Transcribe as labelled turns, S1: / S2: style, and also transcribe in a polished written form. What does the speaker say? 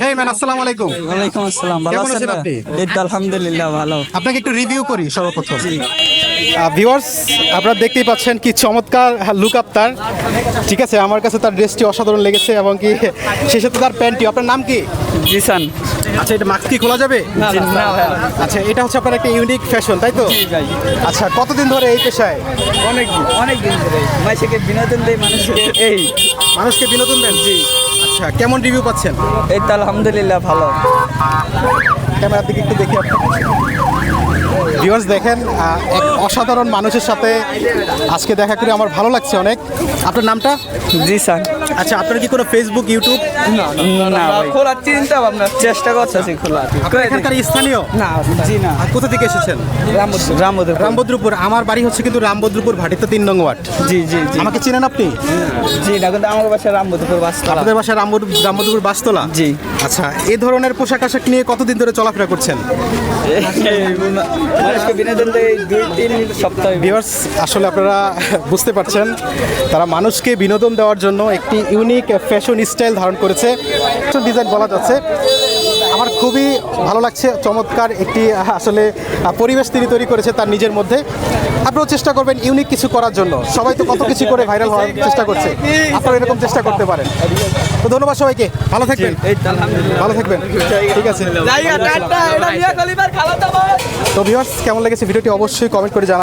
S1: Hey man, আসসালামু আলাইকুম।
S2: ওয়ালাইকুম আসসালাম। ভালো
S1: কেমন
S2: আছেন
S1: আছেন আপনি?
S2: এই তো আলহামদুলিল্লাহ ভালো।
S1: আপনাকে একটু রিভিউ করি সর্বপ্রথম। ভিউয়ার্স, আপনারা দেখতেই পাচ্ছেন কি চমৎকার লুক আপ তার। ঠিক আছে, আমার কাছে তার ড্রেসটি অসাধারণ লেগেছে এবং কি সেই সাথে তার প্যান্টটি। আপনার নাম কি?
S2: জিসান।
S1: আচ্ছা, এটা মাস্ক কি খোলা যাবে?
S2: না ভাই,
S1: আচ্ছা, এটা হচ্ছে আপনার একটা ইউনিক ফ্যাশন, তাই তো?
S2: জি ভাই।
S1: আচ্ছা, কতদিন ধরে এই পেশায়?
S2: অনেক দিন ধরে মাইসেকে বিনোদন দেয় মানুষকে। এই
S1: মানুষকে বিনোদন দেন? জি। আচ্ছা, কেমন রিভিউ পাচ্ছেন?
S2: এই তো আলহামদুলিল্লাহ ভালো।
S1: ক্যামেরার দিকে একটু দেখি। ভিউয়ার্স দেখেন, এক অসাধারণ মানুষের সাথে আজকে দেখা করে আমার ভালো লাগছে অনেক। আপনার নামটা?
S2: জিসান।
S1: আচ্ছা, আপনার কি কোনো ফেসবুক, ইউটিউব?
S2: না ভাই, খোলার চিন্তা ভাবনা চেষ্টা করতেছি খোলা।
S1: আপনার এখানকার স্থানীয়?
S2: না জি না।
S1: আর কোথা থেকে এসেছেন?
S2: রামবদর।
S1: রামভদ্রপুর। আমার বাড়ি হচ্ছে কিন্তু রামভদ্রপুর ভাটিতে 3 নং ওয়ার্ড।
S2: জি জি জি।
S1: আমাকে চিনেন আপনি?
S2: জি না, কিন্তু আমার বাসা রামবদর বাসতলা।
S1: আপনাদের বাসা রামভদ্রপুর বাসতলা?
S2: জি।
S1: আচ্ছা, এই ধরনের পোশাক আশাক নিয়ে কতদিন ধরে চলাফেরা করছেন?
S2: মানুষকে বিনোদন দেয় 2-3 সপ্তাহ।
S1: ভিউয়ার্স, আসলে আপনারা বুঝতে পারছেন, তারা মানুষকে বিনোদন দেওয়ার জন্য একটি ইউনিক ফ্যাশন স্টাইল ধারণ করেছে, ডিজাইন বলা যাচ্ছে। আমার খুবই ভালো লাগছে। চমৎকার একটি আসলে পরিবেশ তিনি তৈরি করেছে তার নিজের মধ্যে। আপনারাও চেষ্টা করবেন ইউনিক কিছু করার জন্য। সবাই তো কত কিছু করে ভাইরাল হওয়ার চেষ্টা করছে, আপনারা এরকম চেষ্টা করতে পারেন। তো ধন্যবাদ সবাইকে, ভালো থাকবেন।
S2: এই তো আলহামদুলিল্লাহ
S1: ভালো থাকবেন, ঠিক আছে।
S2: জায়গা টাটা, এটা মিয়া খলিফার খালাতো ভাই।
S1: তো ভিউয়ার্স, কেমন লেগেছে ভিডিওটি অবশ্যই কমেন্ট করে জানাবেন।